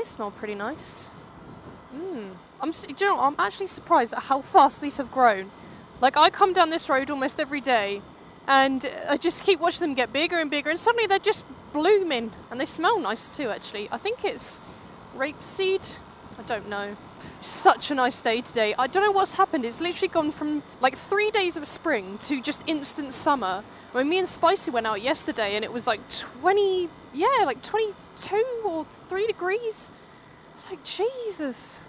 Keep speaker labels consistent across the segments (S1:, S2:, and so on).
S1: they smell pretty nice. Do you know, I'm actually surprised at how fast these have grown. Like, I come down this road almost every day and I just keep watching them get bigger and bigger, and suddenly they're just blooming, and they smell nice too, actually. I think it's rapeseed. I don't know. Such a nice day today. I don't know what's happened. It's literally gone from like 3 days of spring to just instant summer. I mean, me and Spicy went out yesterday and it was like 22 or 3 degrees. It's like, Jesus.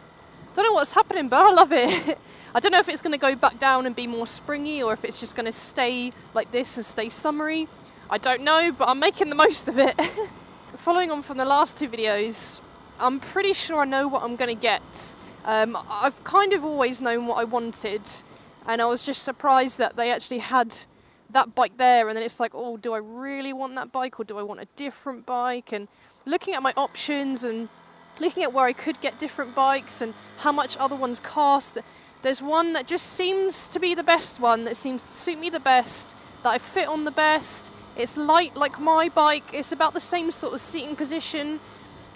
S1: Don't know what's happening, but I love it. I don't know if it's going to go back down and be more springy, or if it's just going to stay like this and stay summery. I don't know, but I'm making the most of it. Following on from the last 2 videos, I'm pretty sure I know what I'm going to get. I've kind of always known what I wanted, and I was just surprised that they actually had that bike there, and then it's like, oh, do I really want that bike, or do I want a different bike? And looking at my options and looking at where I could get different bikes and how much other ones cost, there's one that just seems to be the best one, that seems to suit me the best, that I fit on the best. It's light like my bike, it's about the same sort of seating position,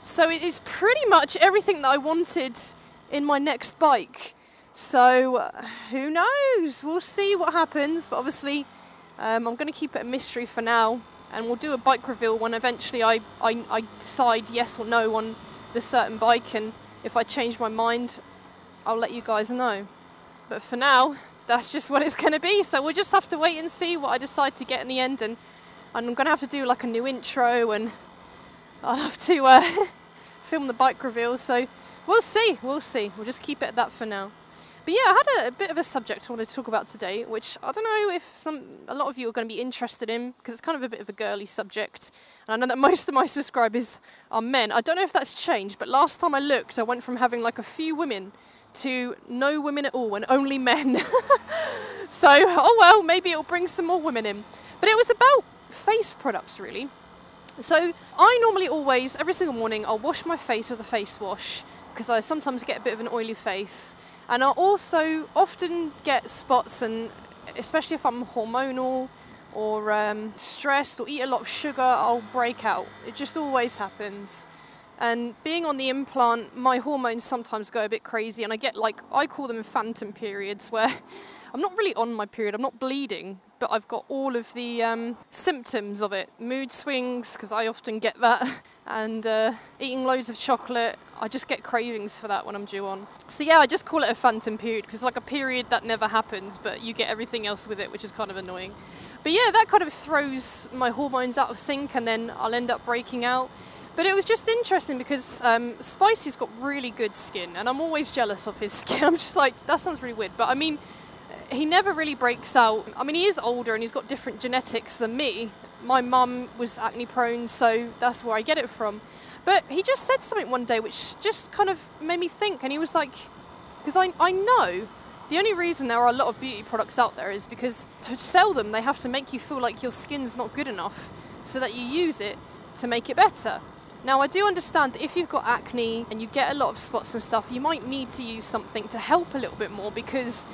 S1: so it is pretty much everything that I wanted in my next bike. So who knows, we'll see what happens, but obviously I'm going to keep it a mystery for now, and we'll do a bike reveal when eventually I decide yes or no on the certain bike, and if I change my mind I'll let you guys know. But for now, that's just what it's going to be, so we'll just have to wait and see what I decide to get in the end, and I'm going to have to do like a new intro, and I'll have to film the bike reveal, so we'll see, we'll just keep it at that for now. But yeah, I had a bit of a subject I wanted to talk about today, which I don't know if a lot of you are going to be interested in, because it's kind of a bit of a girly subject. And I know that most of my subscribers are men. I don't know if that's changed, but last time I looked, I went from having like a few women to no women at all and only men. So, oh well, maybe it'll bring some more women in. But it was about face products, really. So I normally always, every single morning, I'll wash my face with a face wash, because I sometimes get a bit of an oily face. And I also often get spots, and especially if I'm hormonal or stressed or eat a lot of sugar, I'll break out. It just always happens. And being on the implant, my hormones sometimes go a bit crazy, and I get like, I call them phantom periods, where I'm not really on my period, I'm not bleeding, but I've got all of the symptoms of it. Mood swings, because I often get that, and eating loads of chocolate. I just get cravings for that when I'm due on. So yeah, I just call it a phantom period, because it's like a period that never happens, but you get everything else with it, which is kind of annoying. But yeah, that kind of throws my hormones out of sync, and then I'll end up breaking out. But it was just interesting because Spicy's got really good skin, and I'm always jealous of his skin. I'm just like, that sounds really weird, but I mean, he never really breaks out. I mean, he is older and he's got different genetics than me. My mum was acne prone, so that's where I get it from. But he just said something one day which just kind of made me think, and he was like, because I know the only reason there are a lot of beauty products out there is because to sell them, they have to make you feel like your skin's not good enough so that you use it to make it better. Now, I do understand that if you've got acne and you get a lot of spots and stuff, you might need to use something to help a little bit more, because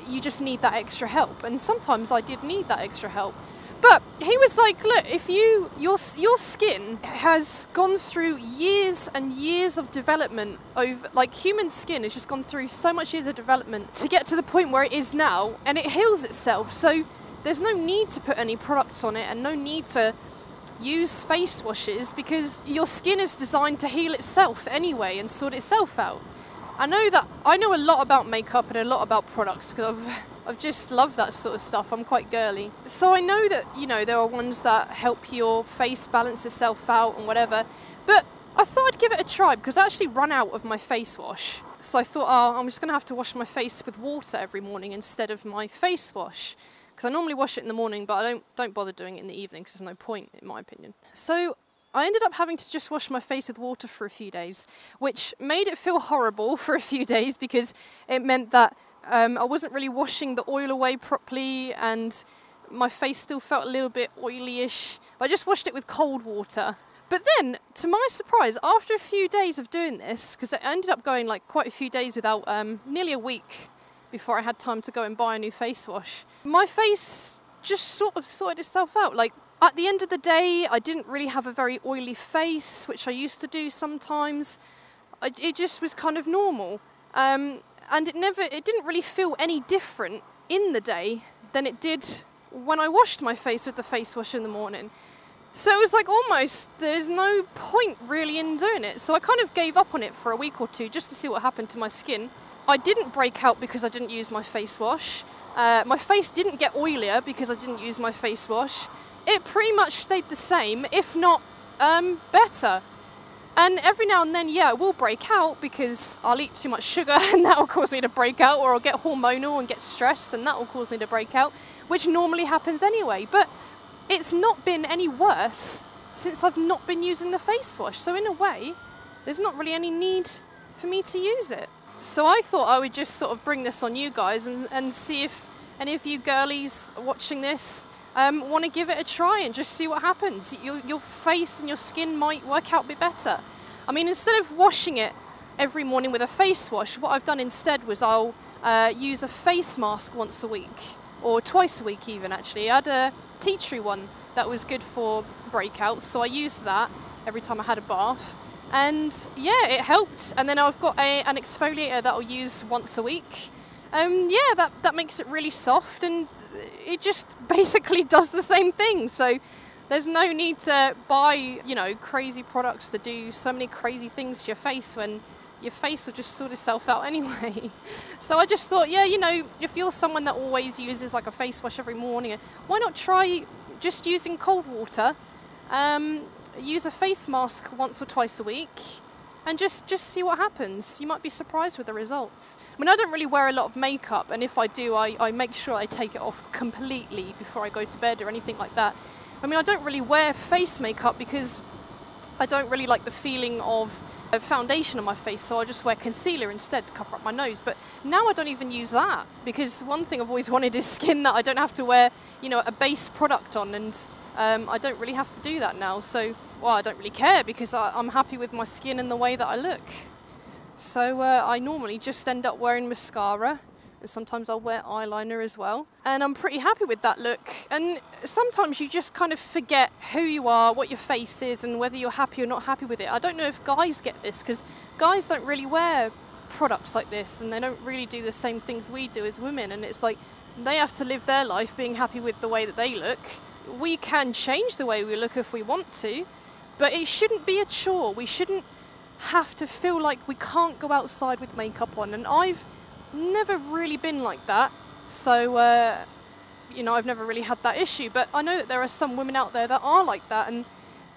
S1: you just need that extra help. And sometimes I did need that extra help. But he was like, look, if your skin has gone through years and years of development over, like human skin has just gone through so much years of development to get to the point where it is now, and it heals itself. So there's no need to put any products on it, and no need to use face washes, because your skin is designed to heal itself anyway and sort itself out. I know a lot about makeup and a lot about products, because I've just loved that sort of stuff. I'm quite girly. So I know that, you know, there are ones that help your face balance itself out and whatever. But I thought I'd give it a try, because I actually ran out of my face wash. So I thought, oh, I'm just going to have to wash my face with water every morning instead of my face wash. Because I normally wash it in the morning, but I don't bother doing it in the evening, because there's no point, in my opinion. So I ended up having to just wash my face with water for a few days, which made it feel horrible for a few days, because it meant that I wasn't really washing the oil away properly, and my face still felt a little bit oily-ish. I just washed it with cold water. But then, to my surprise, after a few days of doing this, because I ended up going like quite a few days without, nearly a week before I had time to go and buy a new face wash, my face just sort of sorted itself out. Like, at the end of the day, I didn't really have a very oily face, which I used to do sometimes. it just was kind of normal. And it didn't really feel any different in the day than it did when I washed my face with the face wash in the morning. So it was like almost there's no point really in doing it. So I kind of gave up on it for a week or two just to see what happened to my skin. I didn't break out because I didn't use my face wash. My face didn't get oilier because I didn't use my face wash. It pretty much stayed the same, if not better. And every now and then, yeah, I will break out because I'll eat too much sugar and that will cause me to break out, or I'll get hormonal and get stressed and that will cause me to break out, which normally happens anyway. But it's not been any worse since I've not been using the face wash. So in a way, there's not really any need for me to use it. So I thought I would just sort of bring this on you guys and see if any of you girlies watching this want to give it a try and just see what happens. Your face and your skin might work out a bit better. I mean, instead of washing it every morning with a face wash, what I've done instead was I'll use a face mask once a week, or twice a week even actually. I had a tea tree one that was good for breakouts, so I used that every time I had a bath. And yeah, it helped. And then I've got an exfoliator that I'll use once a week. Yeah, that makes it really soft, and it just basically does the same thing. So there's no need to buy, you know, crazy products to do so many crazy things to your face when your face will just sort itself out anyway. So I just thought, yeah, you know, if you're someone that always uses like a face wash every morning, why not try just using cold water? Use a face mask once or twice a week and just see what happens. You might be surprised with the results. I mean, I don't really wear a lot of makeup, and if I do, I make sure I take it off completely before I go to bed or anything like that. I mean, I don't really wear face makeup because I don't really like the feeling of a foundation on my face, so I just wear concealer instead to cover up my nose. But now I don't even use that, because one thing I've always wanted is skin that I don't have to wear, you know, a base product on, and I don't really have to do that now. So, well, I don't really care because I'm happy with my skin and the way that I look. So I normally just end up wearing mascara, and sometimes I'll wear eyeliner as well. And I'm pretty happy with that look. And sometimes you just kind of forget who you are, what your face is, and whether you're happy or not happy with it. I don't know if guys get this, because guys don't really wear products like this, and they don't really do the same things we do as women. And it's like they have to live their life being happy with the way that they look. We can change the way we look if we want to, but it shouldn't be a chore. We shouldn't have to feel like we can't go outside with makeup on. And I've never really been like that, so you know, I've never really had that issue. But I know that there are some women out there that are like that, and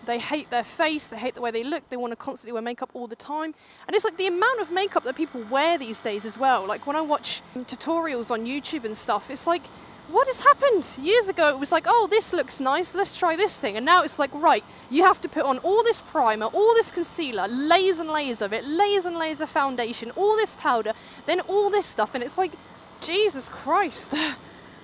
S1: they hate their face, they hate the way they look, they want to constantly wear makeup all the time. And it's like the amount of makeup that people wear these days as well. Like when I watch tutorials on YouTube and stuff, it's like, what has happened? Years ago it was like, oh, this looks nice, let's try this thing. And now it's like, right, you have to put on all this primer, all this concealer, layers and layers of it, layers and layers of foundation, all this powder, then all this stuff. And it's like, Jesus Christ,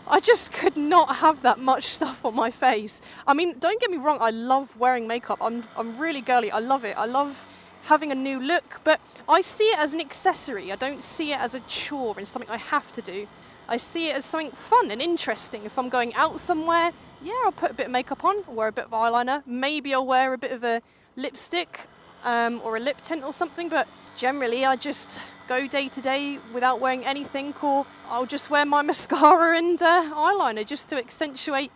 S1: I just could not have that much stuff on my face. I mean, don't get me wrong, I love wearing makeup. I'm really girly, I love it. I love having a new look, but I see it as an accessory. I don't see it as a chore and something I have to do. I see it as something fun and interesting. If I'm going out somewhere, yeah, I'll put a bit of makeup on, I'll wear a bit of eyeliner, maybe I'll wear a bit of a lipstick or a lip tint or something, but generally I just go day to day without wearing anything, or I'll just wear my mascara and eyeliner just to accentuate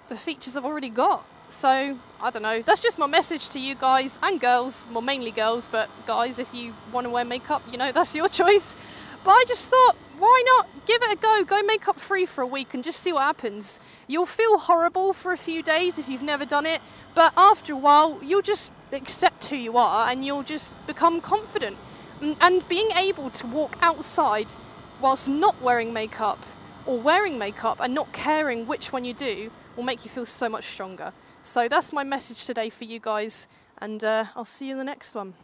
S1: the features I've already got. So, I don't know, that's just my message to you guys and girls, well, mainly girls, but guys, if you want to wear makeup, you know, that's your choice. But I just thought, why not give it a go? Go makeup free for a week and just see what happens. You'll feel horrible for a few days if you've never done it, but after a while, you'll just accept who you are and you'll just become confident. And being able to walk outside whilst not wearing makeup, or wearing makeup and not caring which one you do, will make you feel so much stronger. So that's my message today for you guys, and I'll see you in the next one.